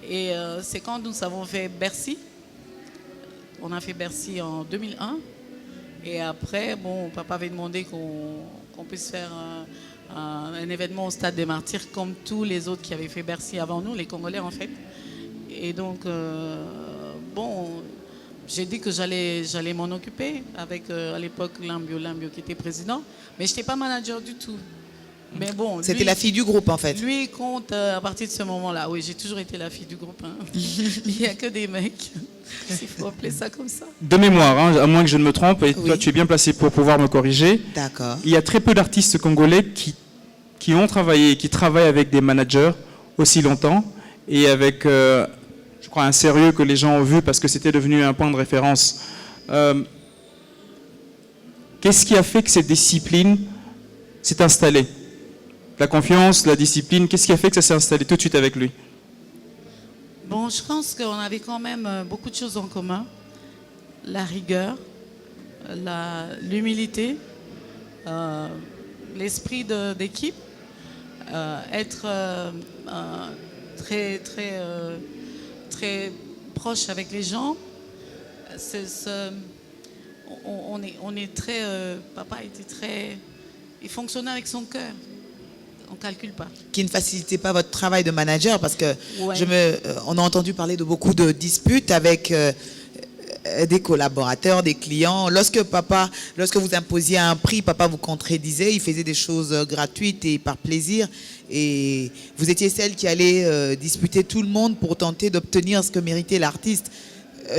Et c'est quand nous avons fait Bercy. On a fait Bercy en 2001. Et après, bon, papa avait demandé qu'on puisse faire un événement au Stade des Martyrs comme tous les autres qui avaient fait Bercy avant nous, les Congolais en fait. Et donc, bon, j'ai dit que j'allais m'en occuper avec à l'époque Lambio qui était président. Mais je n'étais pas manager du tout. Mais bon, c'était la fille du groupe en fait. Lui il compte à partir de ce moment-là. Oui, j'ai toujours été la fille du groupe. Hein. Il n'y a que des mecs. Il faut appeler ça comme ça. De mémoire, hein, à moins que je ne me trompe, et Oui. toi tu es bien placé pour pouvoir me corriger. D'accord. Il y a très peu d'artistes congolais qui ont travaillé, qui travaillent avec des managers aussi longtemps et avec, je crois, un sérieux que les gens ont vu parce que c'était devenu un point de référence. Qu'est-ce qui a fait que cette discipline s'est installée? La confiance, la discipline, qu'est-ce qui a fait que ça s'est installé tout de suite avec lui? Bon, je pense qu'on avait quand même beaucoup de choses en commun. La rigueur, l'humilité, l'esprit d'équipe, être très proche avec les gens. On est très... papa était très... Il fonctionnait avec son cœur. On ne calcule pas. Qui ne facilitait pas votre travail de manager parce que Ouais. on a entendu parler de beaucoup de disputes avec des collaborateurs, des clients. Lorsque vous imposiez un prix, papa vous contredisait, il faisait des choses gratuites et par plaisir. Et vous étiez celle qui allait disputer tout le monde pour tenter d'obtenir ce que méritait l'artiste.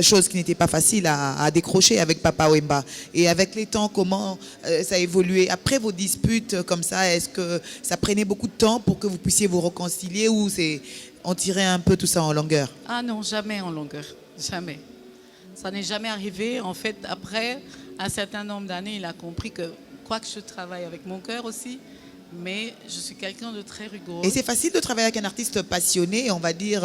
Chose qui n'était pas facile à décrocher avec Papa Wemba. Et avec les temps, comment ça a évolué? Après vos disputes comme ça, est-ce que ça prenait beaucoup de temps pour que vous puissiez vous réconcilier ou on tirait un peu tout ça en longueur? Ah non, jamais en longueur. Jamais. Ça n'est jamais arrivé. En fait, après un certain nombre d'années, il a compris que, quoique je travaille avec mon cœur aussi, mais je suis quelqu'un de très rigoureux. Et c'est facile de travailler avec un artiste passionné, on va dire,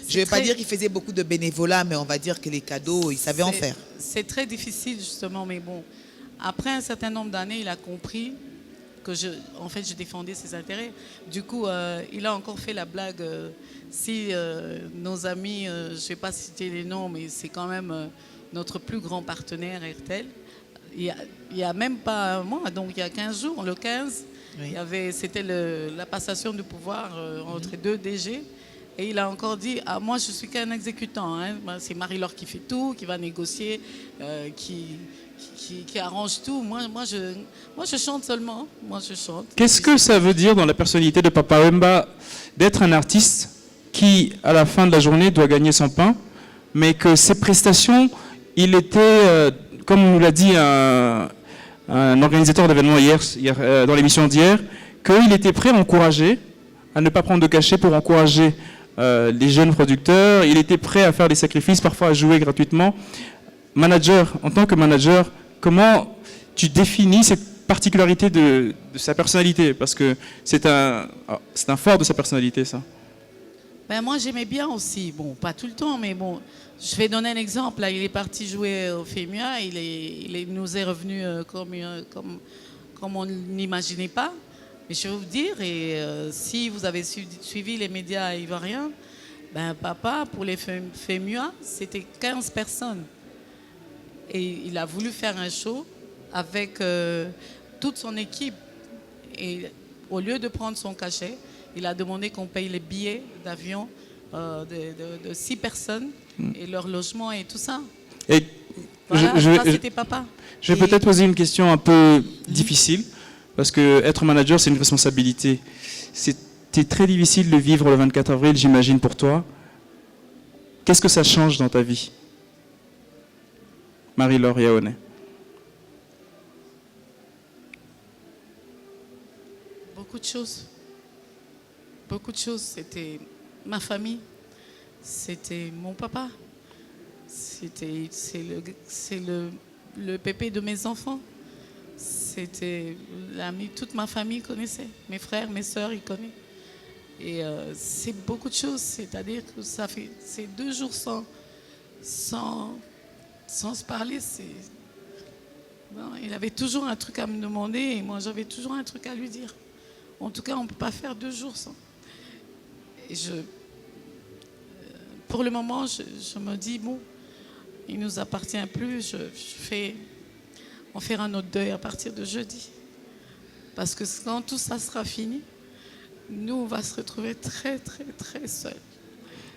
je ne vais pas dire qu'il faisait beaucoup de bénévolat, mais on va dire que les cadeaux, il savait en faire. C'est très difficile justement, mais bon, après un certain nombre d'années, il a compris que en fait, je défendais ses intérêts. Du coup, il a encore fait la blague, si nos amis, je ne vais pas citer les noms, mais c'est quand même notre plus grand partenaire, RTL. Il y a même pas un mois, donc il y a 15 jours, le 15, Oui. c'était la passation du pouvoir entre deux DG. Et il a encore dit, ah, moi je suis qu'un exécutant, hein. C'est Marie-Laure qui fait tout, qui va négocier, qui arrange tout. Moi, je chante seulement. Moi, je chante. Qu'est-ce que ça veut dire dans la personnalité de Papa Wemba d'être un artiste qui, à la fin de la journée, doit gagner son pain, mais que ses prestations, il était, comme nous l'a dit un organisateur d'événements hier, dans l'émission d'hier, qu'il était prêt à encourager, à ne pas prendre de cachet pour encourager les jeunes producteurs. Il était prêt à faire des sacrifices, parfois à jouer gratuitement. Manager, en tant que manager, comment tu définis cette particularité de sa personnalité? Parce que c'est un fort de sa personnalité, ça. Ben, moi, j'aimais bien aussi. Bon, pas tout le temps, mais bon, je vais donner un exemple. Là, il est parti jouer au FEMUA. Il nous est revenu comme on n'imaginait pas. Mais je vais vous dire, et si vous avez suivi les médias ivoiriens, ben, papa, pour les FEMUA, c'était 15 personnes. Et il a voulu faire un show avec toute son équipe. Et au lieu de prendre son cachet, il a demandé qu'on paye les billets d'avion de 6 personnes et leur logement et tout ça. Et Voilà, ça c'était papa. Je vais peut-être poser une question un peu difficile, parce que être manager, c'est une responsabilité. C'était très difficile de vivre le 24 avril, j'imagine, pour toi. Qu'est-ce que ça change dans ta vie, Marie-Laure Yaoné? Beaucoup de choses. Beaucoup de choses. C'était ma famille. C'était mon papa. C'est le pépé de mes enfants. C'était l'ami, toute ma famille connaissait. Mes frères, mes sœurs, ils connaissent. Et c'est beaucoup de choses. C'est-à-dire que c'est 2 jours sans se parler. Non, il avait toujours un truc à me demander et moi j'avais toujours un truc à lui dire. En tout cas, on ne peut pas faire 2 jours sans. Et pour le moment, je me dis, bon, il ne nous appartient plus. On fera notre deuil à partir de jeudi. Parce que quand tout ça sera fini, nous, on va se retrouver très, très, très seuls.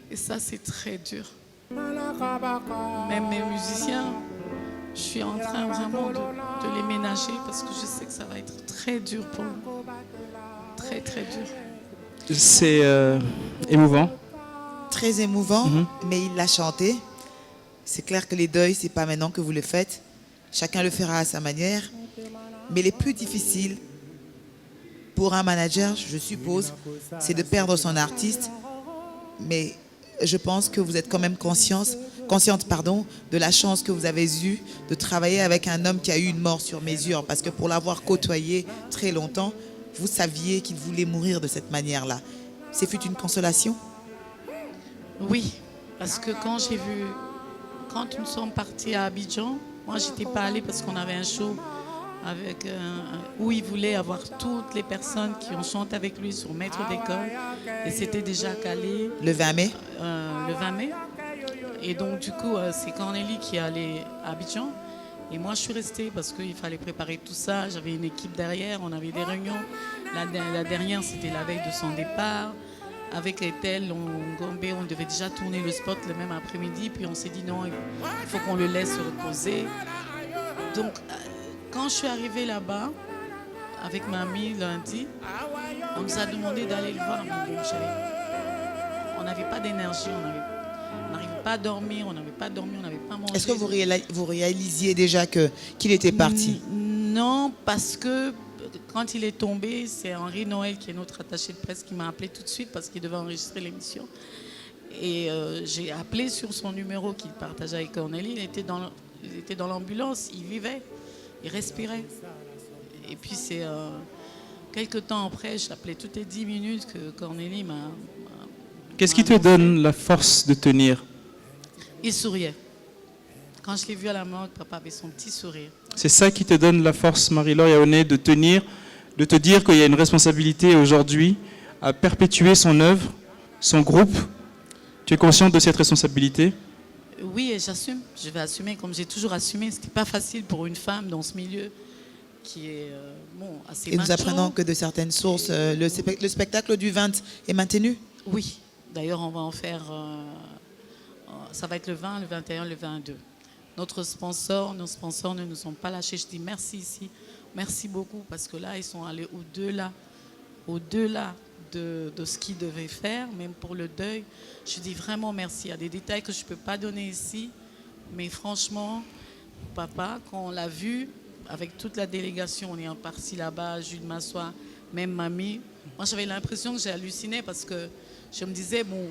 Et ça, c'est très dur. Même mes musiciens, je suis en train vraiment de les ménager parce que je sais que ça va être très dur pour nous. Très, très dur. C'est émouvant. Très émouvant, mais il l'a chanté. C'est clair que les deuils, c'est pas maintenant que vous le faites. Chacun le fera à sa manière. Mais les plus difficiles pour un manager, je suppose, c'est de perdre son artiste. Mais je pense que vous êtes quand même consciente, de la chance que vous avez eue de travailler avec un homme qui a eu une mort sur mesure. Parce que pour l'avoir côtoyé très longtemps, vous saviez qu'il voulait mourir de cette manière-là. C'est fut une consolation? Oui, parce que quand nous sommes partis à Abidjan, moi j'étais pas allée parce qu'on avait un show où il voulait avoir toutes les personnes qui ont chanté avec lui sur Maître d'école et c'était déjà calé. Le 20 mai? Le 20 mai. Et donc du coup, c'est Cornélie qui est allée à Abidjan. Et moi, je suis restée parce qu'il fallait préparer tout ça. J'avais une équipe derrière, on avait des réunions. La dernière, c'était la veille de son départ. Avec Ethel, Gombe, on devait déjà tourner le spot le même après-midi. Puis on s'est dit non, il faut qu'on le laisse se reposer. Donc, quand je suis arrivée là-bas, avec mamie lundi, on nous a demandé d'aller le voir. Mais bon, on n'avait pas d'énergie, on n'arrivait pas à dormir, on n'avait pas dormi, on n'avait pas mangé. Est-ce que vous réalisiez déjà qu'il était parti? Non, parce que quand il est tombé, c'est Henri Noël, qui est notre attaché de presse, qui m'a appelé tout de suite parce qu'il devait enregistrer l'émission. Et j'ai appelé sur son numéro qu'il partageait avec Cornélie. Il était dans l'ambulance, il vivait, il respirait. Et puis c'est quelques temps après, je l'appelais toutes les 10 minutes que Cornélie m'a... Qu'est-ce qui te donne la force de tenir? Il souriait. Quand je l'ai vu à la mort, papa avait son petit sourire. C'est ça qui te donne la force, Marie-Laure Yaoné, de tenir, de te dire qu'il y a une responsabilité aujourd'hui à perpétuer son œuvre, son groupe. Tu es consciente de cette responsabilité? Oui, et j'assume. Je vais assumer comme j'ai toujours assumé. Ce n'était pas facile pour une femme dans ce milieu qui est assez macho. Et nous apprenons que de certaines sources, le spectacle du 20 est maintenu? Oui. D'ailleurs, on va en faire... ça va être le 20, le 21, le 22. Nos sponsors ne nous ont pas lâchés. Je dis merci ici, merci beaucoup, parce que là, ils sont allés au-delà de ce qu'ils devaient faire, même pour le deuil. Je dis vraiment merci. Il y a des détails que je ne peux pas donner ici, mais franchement, papa, quand on l'a vu, avec toute la délégation, on est parti là-bas, Jules Massois, même mamie, moi j'avais l'impression que j'ai halluciné parce que je me disais, bon,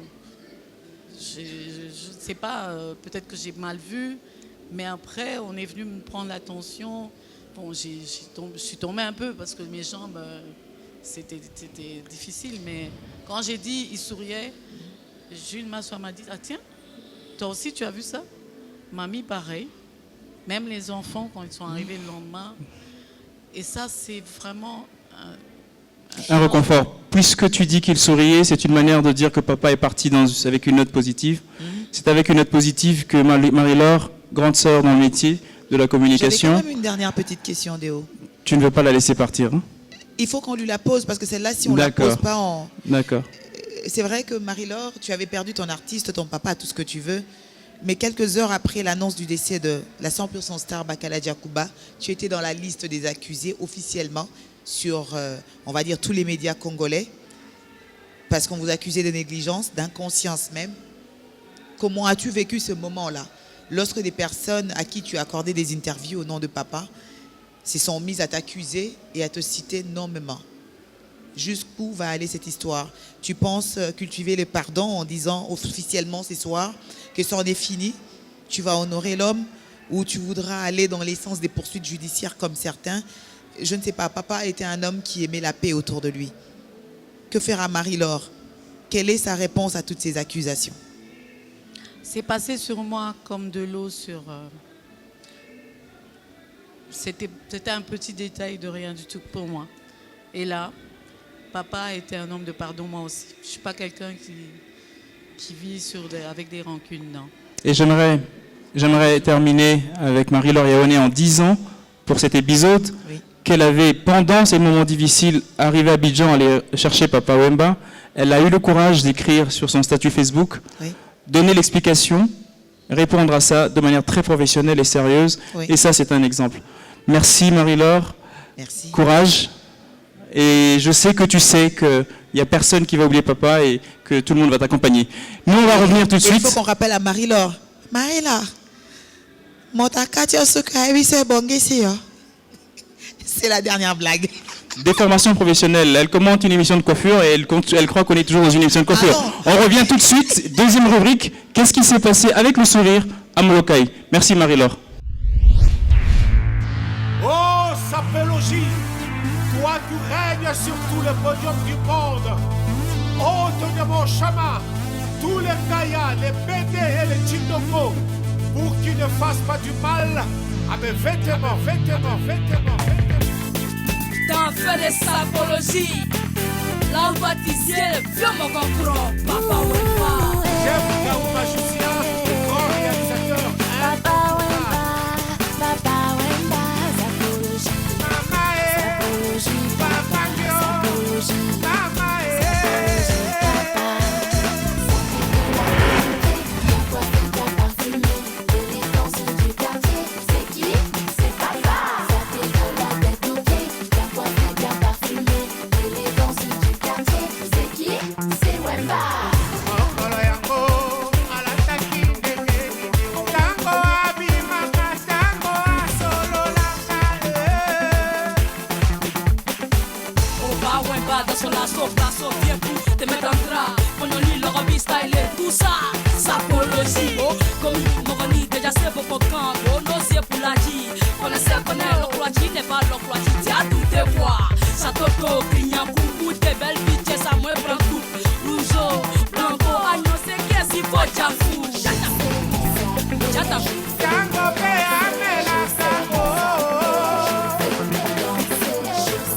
je ne sais pas, peut-être que j'ai mal vu, mais après, on est venu me prendre l'attention. Bon, je suis tombée un peu parce que mes jambes, c'était difficile. Mais quand j'ai dit, il souriait, Jules Massois m'a dit, ah tiens, toi aussi tu as vu ça? Mamie, pareil. Même les enfants, quand ils sont arrivés le lendemain. Et ça, c'est vraiment... Un réconfort. Puisque tu dis qu'il souriait, c'est une manière de dire que papa est parti avec une note positive. C'est avec une note positive que Marie-Laure, grande sœur dans le métier de la communication... J'avais quand même une dernière petite question, Déo. Tu ne veux pas la laisser partir, hein? Il faut qu'on lui la pose, parce que celle-là, si on ne la pose pas, D'accord. C'est vrai que Marie-Laure, tu avais perdu ton artiste, ton papa, tout ce que tu veux. Mais quelques heures après l'annonce du décès de la 100% star Bakala Diakouba, tu étais dans la liste des accusés officiellement sur, on va dire, tous les médias congolais, parce qu'on vous accusait de négligence, d'inconscience même. Comment as-tu vécu ce moment-là, lorsque des personnes à qui tu as accordé des interviews au nom de papa se sont mises à t'accuser et à te citer nommément? Jusqu'où va aller cette histoire? Tu penses cultiver le pardon en disant officiellement ce soir que c'en est fini? Tu vas honorer l'homme, ou tu voudras aller dans l'essence des poursuites judiciaires comme certains? Je ne sais pas. Papa était un homme qui aimait la paix autour de lui. Que fera Marie-Laure? Quelle est sa réponse à toutes ces accusations? C'est passé sur moi comme de l'eau sur... C'était un petit détail de rien du tout pour moi. Et là, papa était un homme de pardon, moi aussi. Je ne suis pas quelqu'un qui vit avec des rancunes, non. Et j'aimerais terminer avec Marie-Laure Yaoné en disant, pour cet épisode, Oui. qu'elle avait, pendant ces moments difficiles, arrivé à Abidjan, aller chercher Papa Wemba. Elle a eu le courage d'écrire sur son statut Facebook, Oui. donner l'explication, répondre à ça de manière très professionnelle et sérieuse. Oui. Et ça, c'est un exemple. Merci Marie-Laure, Merci. courage. Et je sais que tu sais qu'il n'y a personne qui va oublier papa et que tout le monde va t'accompagner. Nous, on va revenir tout de Il faut suite. qu'on rappelle à Marie-Laure. Marie-Laure, c'est la dernière blague. Déformation professionnelle. Elle commente une émission de coiffure et elle croit qu'on est toujours dans une émission de coiffure. Ah On revient tout de suite. Deuxième rubrique. Qu'est-ce qui s'est passé avec le sourire à Molokai? Merci Marie-Laure. Oh, Sapologie, toi tu règnes sur tout le podium du monde. Hôte de mon chemin, tous les Gaïas, les BD et les Chindoko, pour qu'ils ne fassent pas du mal à mes vêtements. T'en fais des sapologies, là où baptisé le vieux Mogokro, Papa Wemba. J'aime Gaouma Jussia, le grand réalisateur. Papa Wemba, sapologie. Papa Yo, Mama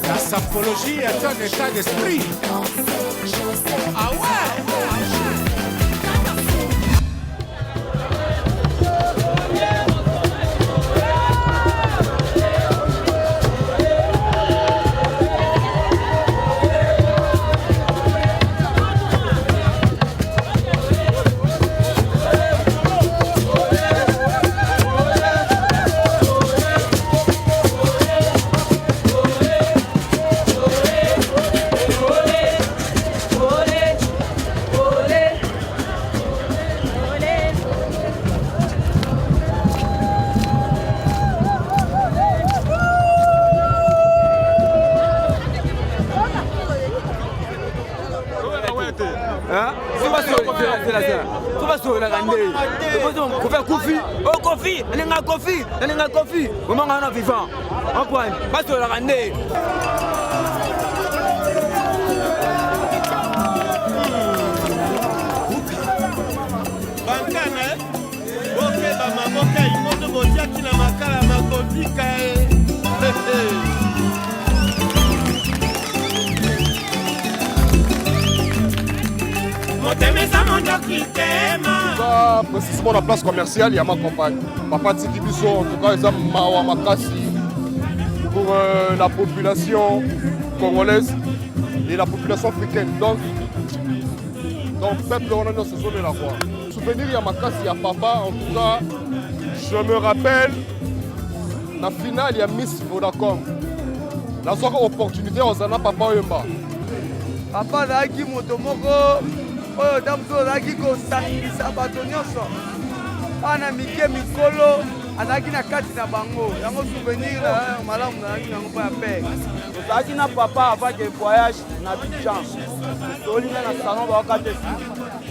La sapologie est un état d'esprit. Ah ouais. Ça, précisément la place commerciale, il y a ma compagne. Papa Tikibiso, en tout cas, ils ont Mawa Makasi pour la population congolaise et la population africaine. Donc peuple rwandais, ce sont de la voix. Souvenir, il y a Makasi, il y a papa. En tout cas, je me rappelle, la finale, il y a Miss Vodacom. La soirée opportunité, on s'en a papa Wemba. Papa Laki Motomoko. Oyo damuso azalaki kosangisa bato nyonso ana mike mikolo azalaki na kati na bango yango souvenir malamu nazalaki nango mpo ya pe tozalaki na papa avaki voyage na Abidjan tolinga na salon baokatesi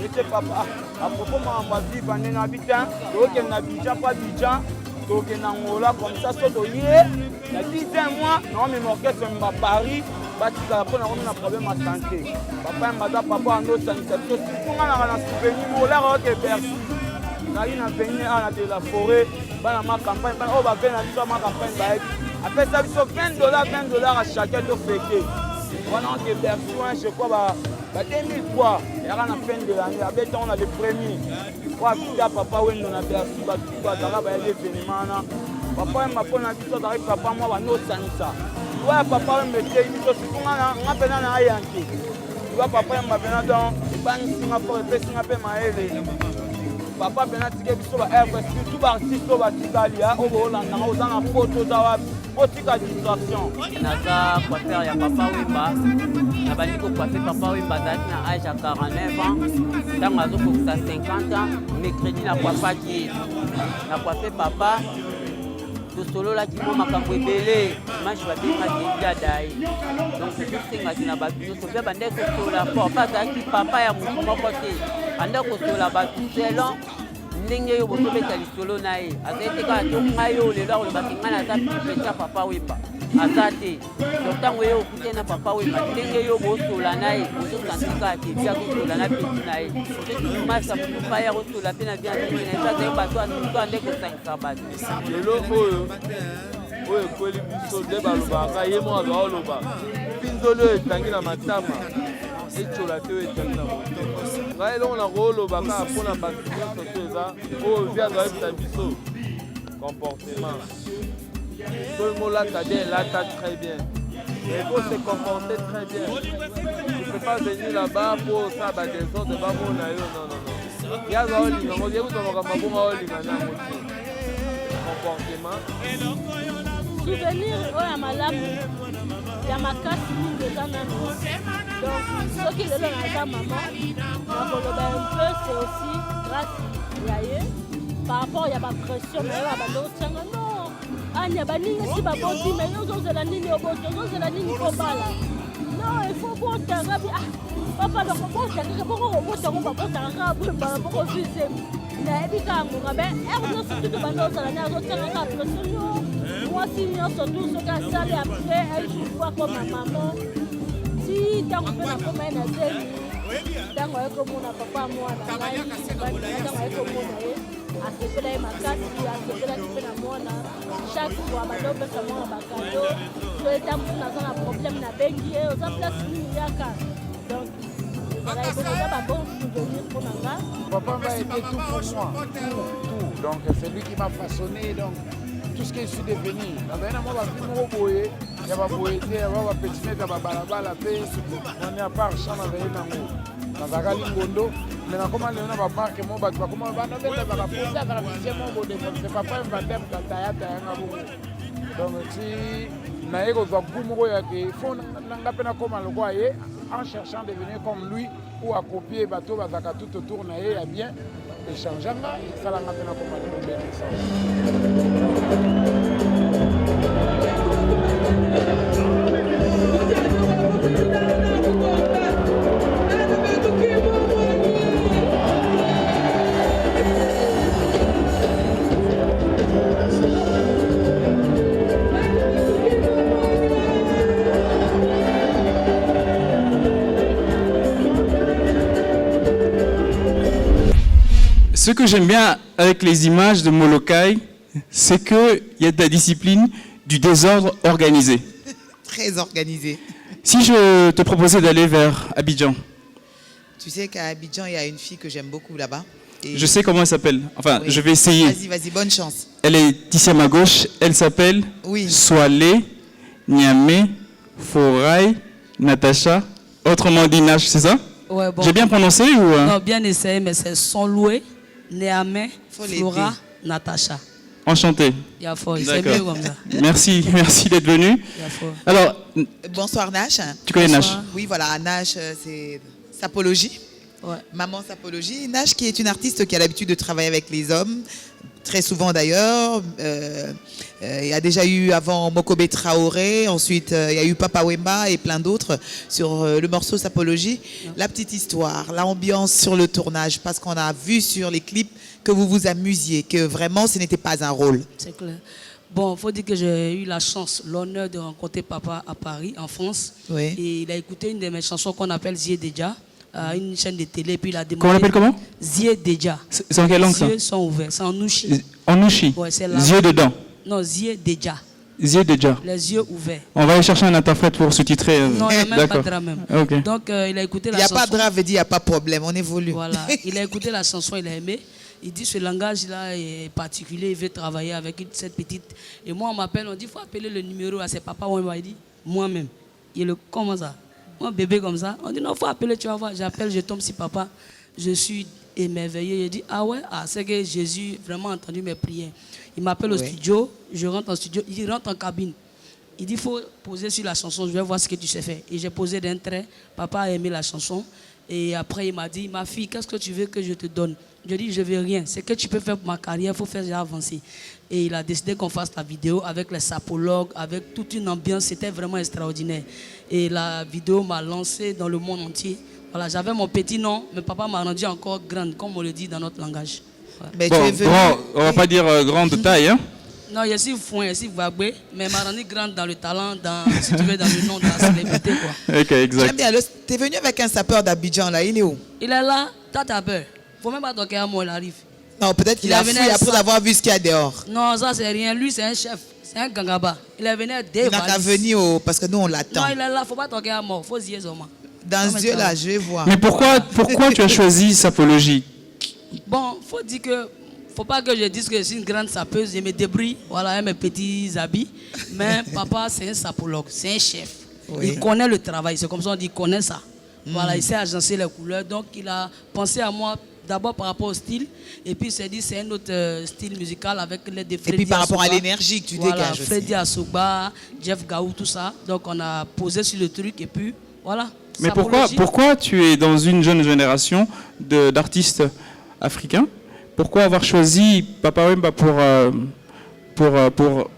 ete papa apropos makambo aviva nde na Abidjan tokokende na Abidjan mpo Abidjan tokende na Ngola comme ça so toye na 10 mois naomema orchestre mba Paris batikala mpo na komi na problème ya santé papa ya maza papa andosangisa biso sipunganaka na souvenir molaka oke Bercy ngai na veni a na de la forêt bana ma campagne bana oyo baveni na biso ma campagne bayebi apesa biso $20 à chacun tofeke wana oke Bercy wana je crois ba 2003 y a la fin de l'année, avec on a le premier. Quoi, papa, oui, on a bien fait événement. Papa, il m'a fait un petit peu papa, moi, on a notre sanita. Ouais, papa, il m'a fait une chose, on a fait un ayanki. Tu vois, papa, il m'a fait un don, il m'a fait un peu ma papa, il m'a fait un peu ma parce que tout artiste, on va t'italia, on va en photo d'avoir. Naza coiffeur ya papa Wimba na bandi ko coiffer papa Wimba date na âge à 49 ans ntango azokokisa 50 ans mercredi na coiffaki na coiffer papa tosololaki mo makambo ebele dimanche babengaki ebiadai donc tosengaki na bato nyonso mpe bande kosola papa azalaki papa ya motu moko te bande kosola bato selon ndenge yo botobeta lisolo na ye azali te kaka to ngai yo lelo akolobaki ngai naza pipesa papa Wemba aza te donc ntango ye okute na papa Wemba ndenge yo bosola na ye ozosanti kaka te bia kosola na peti na ye masa motupa ya kosola mpe na bia ndenge na eza azali bato ato ande kosangisa bato lelo oyo ekweli biso nde balobaka ye mo azwa oloba mpinzoli oyo etangi na matama ecola te oyo etangi na moto ngai elongo na kooloba kaka mpona bato nyonso to eza oyo vi azwayebisa biso comportement soki molata bien elata très bien mais il faut se comporter très bien tu peux pas venir là-bas pour ça badesordre bamona yo non ye azwa olinga ngo ye kuza makambo abonga olinga na moto comportement souvenir oyo ya malamu ya makasi mingi eza nano donc soki lelo naza mama nakoloba un peu c'est aussi grâce ya ye par rapport ya bapression na yo ya bandokotianga non anya baningi esi baboti me yo ozozela nini oboti ozozela nini kobala non il faut botanga bi papa lokobotaka boko kobotanga babotaka kaka bwembala boko visemu nayebi kaka ngonga be ere nyonso tutu bandozala ne azotianga kaka pression yo mwasi nyonso tu soki asali apres un jour koma maman si ntango mpe nakoma ye na zemi ntango aye komona papa mwana ngai ntango aye komona ye asepela ye makasi asepelaki mpe na mwana chaque fois bazopesa mwana bakado so etango naza na problème nabengi ye oza place nini yaka donc eza babon souvenir mpo na nga papa m'a été tout pour moi tout donc c'est lui qui m'a façonné donc tout ce que je suis devenu nazali na mwa bafi moko boye ya baboye te ya ba bapetimete ya babalabala mpe nani ya part champ nazali nango nazalaka lingondo me nakoma lelo na bamarke mo bato bakoma banobetazaka posi azaka misie mo bodefose papa mvandem tatayatayanga bongo donc ti naye kozwa goût moko yake fo nanga mpe nakoma lokwa ye en cherchant devenir comme lui ou à copier bateau bazalaka tout autour na ye ya bien echangeanga esalanga mpe nakoma lelo benisa Ce que j'aime bien avec les images de Molokai, c'est qu'il y a de la discipline, du désordre organisé. Très organisé. Si je te proposais d'aller vers Abidjan. Tu sais qu'à Abidjan, il y a une fille que j'aime beaucoup là-bas. Je sais comment elle s'appelle. Enfin, oui. Je vais essayer. Vas-y, bonne chance. Elle est ici à ma gauche. Elle s'appelle Soale Niamé Foray Natacha. Autrement dit Nash, c'est ça? Ouais, bon. J'ai bien prononcé ou Non, bien essayé, mais c'est Sonloué Niamé Flora Natacha. Enchanté. C'est mieux comme ça. Merci d'être venu. Alors, bonsoir Nash. Tu connais Nash? Oui, voilà, Nash, c'est Sapologie. Ouais. Maman Sapologie. Nash qui est une artiste qui a l'habitude de travailler avec les hommes, très souvent d'ailleurs. Il y a déjà eu avant Mokobe Traoré, ensuite il y a eu Papa Wemba et plein d'autres sur le morceau Sapologie. La petite histoire, l'ambiance sur le tournage, parce qu'on a vu sur les clips que vous vous amusiez, que vraiment ce n'était pas un rôle. C'est clair. Bon, il faut dire que j'ai eu la chance, l'honneur de rencontrer papa à Paris, en France. Oui. Et il a écouté une de mes chansons qu'on appelle Zié Deja, une chaîne de télé. Puis il a demandé. Comment on l'appelle comment? Zié Deja. C'est en quelle langue ça? Les yeux sont ouverts, c'est en Nouchi. En Nouchi? Ouais, c'est là. Yeux dedans? Non, Zié Deja. yeux déjà. Les yeux ouverts. On va aller chercher un interprète pour sous-titrer. Non, il n'y a même pas de drap même. Okay. Donc, il a écouté la chanson. Il n'y chanson. a pas de drap, veut dire il n'y a pas de problème, on évolue. Voilà, il a écouté la chanson, il a aimé. Il dit ce langage-là est particulier, il veut travailler avec cette petite. Et moi, on m'appelle, on dit il faut appeler le numéro à ses papas. Il dit moi-même. Il est comment ça? Moi, bébé comme ça. On dit non, il faut appeler, tu vas voir. J'appelle, je tombe si papa. Je suis émerveillé. Il dit ah ouais, c'est que Jésus vraiment entendu mes prières. Il m'appelle au studio, je rentre en studio, il rentre en cabine. Il dit il faut poser sur la chanson, je vais voir ce que tu sais faire. Et j'ai posé d'un trait, papa a aimé la chanson. Et après il m'a dit ma fille, qu'est-ce que tu veux que je te donne? Je dis je veux rien, c'est que tu peux faire pour ma carrière, il faut faire déjà avancer. Et il a décidé qu'on fasse la vidéo avec les sapologues, avec toute une ambiance, c'était vraiment extraordinaire. Et la vidéo m'a lancé dans le monde entier. Voilà, j'avais mon petit nom, mais papa m'a rendu encore grande, comme on le dit dans notre langage. Voilà. Mais bon, grand, on va pas dire grande taille, hein? Non, il y a si foin, il y a si vagué, mais m'a rendu grande dans le talent, si tu veux, dans le nom de la célébrité, quoi. Ok, exact. J'aime bien, t'es venu avec un sapeur d'Abidjan, là, il est où? Il est là, t'as peur. Faut même pas toquer à moi, il arrive. Non, peut-être qu'il a fui après avoir vu ce qu'il y a dehors. Non, ça c'est rien, lui c'est un chef, c'est un gangaba. Il est venu des Il n'a qu'à venir, parce que nous on l'attend. Non, il est là, faut pas toquer à moi, faut y seulement. Dans ce Dieu-là, je vais voir. Mais pourquoi tu as choisi sapologie? Bon, faut dire que, faut pas que je dise que je suis une grande sapeuse, je me débrouille, voilà, avec mes petits habits. Mais papa, c'est un sapologue, c'est un chef. Oui. Il connaît le travail, c'est comme ça on dit, il connaît ça. Voilà, il sait agencer les couleurs, donc il a pensé à moi d'abord par rapport au style, et puis il s'est dit c'est un autre style musical avec les de Freddy. Et puis par rapport à l'énergie que tu dégages aussi. Freddy Asoba, Jeff Gaou, tout ça. Donc on a posé sur le truc et puis voilà. Mais pourquoi tu es dans une jeune génération d'artistes africains? Pourquoi avoir choisi Papa Wemba pour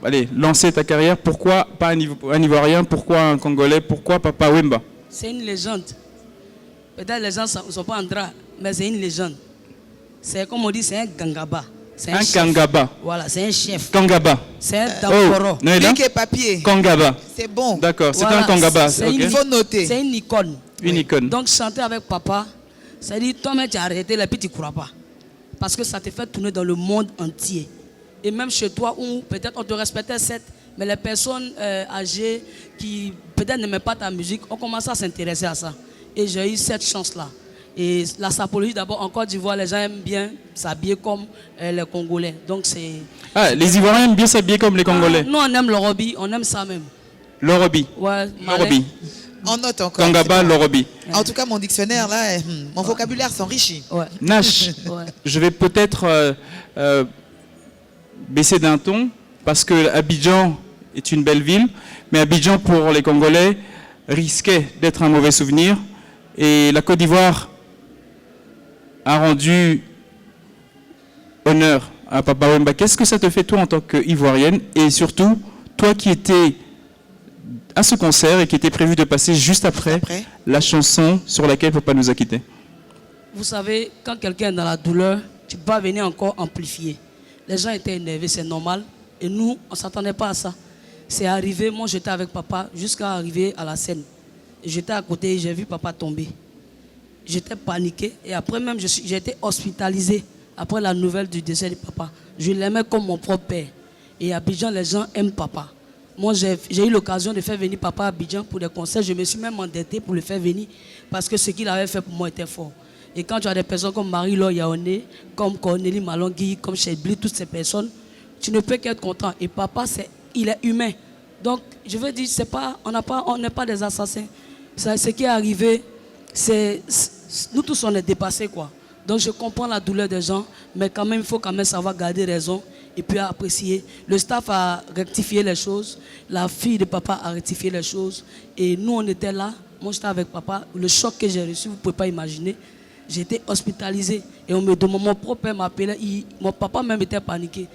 aller, lancer ta carrière? Pourquoi pas un Ivoirien? Pourquoi un Congolais? Pourquoi Papa Wemba? C'est une légende. Peut-être les gens ne sont pas en droit, mais c'est une légende. C'est comme on dit, c'est un gangaba. Un kangaba. Voilà, c'est un chef. Kangaba. C'est un damporo. Pique et papier. Kangaba. C'est bon. D'accord, c'est voilà, un kangaba. Il faut noter. C'est une icône. Une icône. Donc chanter avec papa, ça dit toi-même tu as arrêté, et puis tu ne crois pas. Parce que ça te fait tourner dans le monde entier. Et même chez toi, où peut-être on te respectait, certes, mais les personnes âgées qui peut-être n'aimaient pas ta musique ont commencé à s'intéresser à ça. Et j'ai eu cette chance-là. Et la sapologie, d'abord, en Côte d'Ivoire, les gens aiment bien s'habiller comme les Congolais. Donc c'est... Ah, les Ivoiriens aiment bien s'habiller comme les Congolais. Nous, on aime l'orobi, on aime ça même. L'orobi. Ouais, l'orobi. On note encore. Kangaba, l'orobi. En tout cas, mon dictionnaire, là, mon vocabulaire s'enrichit. Ouais. Nash, je vais peut-être baisser d'un ton, parce que Abidjan est une belle ville, mais Abidjan, pour les Congolais, risquait d'être un mauvais souvenir. Et la Côte d'Ivoire a rendu honneur à Papa Wemba. Qu'est-ce que ça te fait, toi, en tant qu'Ivoirienne? Et surtout, toi qui étais à ce concert et qui était prévu de passer juste après la chanson sur laquelle Papa nous a quittés. Vous savez, quand quelqu'un est dans la douleur, tu peux pas venir encore amplifier. Les gens étaient énervés, c'est normal. Et nous, on ne s'attendait pas à ça. C'est arrivé, moi j'étais avec papa jusqu'à arriver à la scène. J'étais à côté et j'ai vu papa tomber. J'étais paniqué et après même j'ai été hospitalisé après la nouvelle du décès de papa. Je l'aimais comme mon propre père. Et à Abidjan, les gens aiment papa. Moi, j'ai eu l'occasion de faire venir papa à Abidjan pour des concerts. Je me suis même endetté pour le faire venir parce que ce qu'il avait fait pour moi était fort. Et quand tu as des personnes comme Marie-Laure Yaoné, comme Cornélie Malongui, comme Chedbli, toutes ces personnes, tu ne peux qu'être content. Et papa, il est humain. Donc, je veux dire, on n'est pas des assassins. Ce qui est arrivé, nous tous, on est dépassés, quoi. Donc, je comprends la douleur des gens, mais quand même, il faut quand même savoir garder raison et puis apprécier. Le staff a rectifié les choses, la fille de papa a rectifié les choses. Et nous, on était là. Moi, j'étais avec papa. Le choc que j'ai reçu, vous ne pouvez pas imaginer. J'étais hospitalisé et mon propre père m'appelait. Mon papa même était paniqué,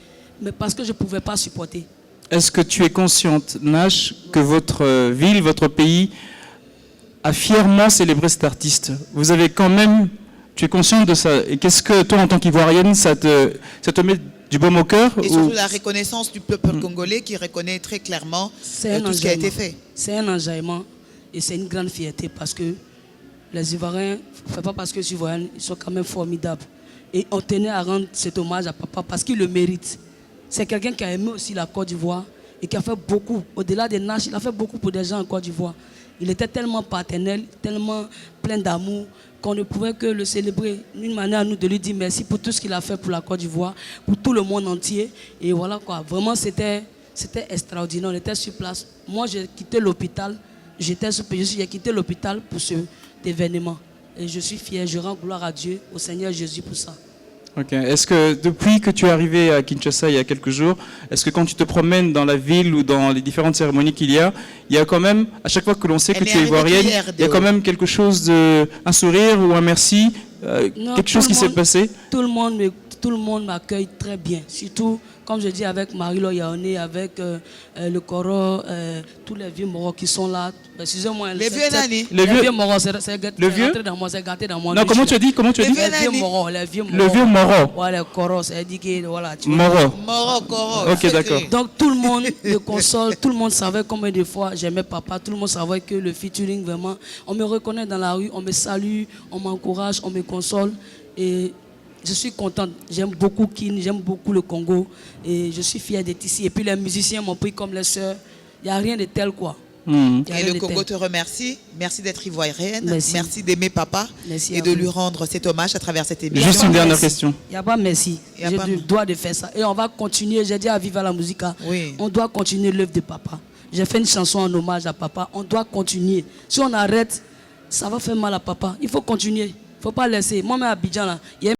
mais parce que je ne pouvais pas supporter. Est-ce que tu es consciente, Nash, que votre ville, votre pays a fièrement célébré cet artiste? Vous avez quand même, tu es consciente de ça? Et qu'est-ce que toi, en tant qu'Ivoirienne, ça te met du baume au cœur? Et surtout la reconnaissance du peuple congolais qui reconnaît très clairement tout ce qui a été fait. C'est un enjaillement et c'est une grande fierté parce que les Ivoiriens, pas parce que les Ivoiriens, ils sont quand même formidables. Et on tenait à rendre cet hommage à papa parce qu'il le mérite. C'est quelqu'un qui a aimé aussi la Côte d'Ivoire et qui a fait beaucoup, au-delà des Nash, il a fait beaucoup pour des gens en Côte d'Ivoire. Il était tellement paternel, tellement plein d'amour, qu'on ne pouvait que le célébrer d'une manière à nous de lui dire merci pour tout ce qu'il a fait pour la Côte d'Ivoire, pour tout le monde entier. Et voilà quoi, vraiment c'était extraordinaire, on était sur place. Moi j'ai quitté l'hôpital, j'ai quitté l'hôpital pour cet événement. Et je suis fier, je rends gloire à Dieu, au Seigneur Jésus pour ça. Ok. Est-ce que depuis que tu es arrivé à Kinshasa il y a quelques jours, est-ce que quand tu te promènes dans la ville ou dans les différentes cérémonies qu'il y a quand même, à chaque fois que l'on sait que tu es ivoirienne, il y a quand même quelque chose un sourire ou un merci, quelque chose qui s'est passé? Tout le monde m'accueille très bien, surtout comme je dis avec Marie-Laure Yaoné, avec le Coro, tous les vieux moraux qui sont là. Excusez-moi. Les vieux nani? Les vieux moraux, c'est gâté dans moi, c'est gâté dans moi. Non, comment tu as dit? Les vieux moraux, les vieux moraux. Le vieux moro. Ouais, le Coro, c'est dit que voilà. Moro. Moro, Coro. Ok, d'accord. Donc tout le monde me console, tout le monde savait combien de fois j'aimais papa, tout le monde savait que le featuring vraiment, on me reconnaît dans la rue, on me salue, on m'encourage, on me console et je suis contente, j'aime beaucoup Kin, j'aime beaucoup le Congo et je suis fière d'être ici. Et puis les musiciens m'ont pris comme les sœurs, il n'y a rien de tel quoi. Et le Congo te remercie, merci d'être ivoirienne, merci d'aimer papa et de lui rendre cet hommage à travers cette émission. Juste une dernière question. Il n'y a pas merci, je dois de faire ça. Et on va continuer, j'ai dit à Viva la Musica, on doit continuer l'œuvre de papa. J'ai fait une chanson en hommage à papa, on doit continuer. Si on arrête, ça va faire mal à papa, il faut continuer, il ne faut pas laisser. Moi-même à Abidjan, là, il y a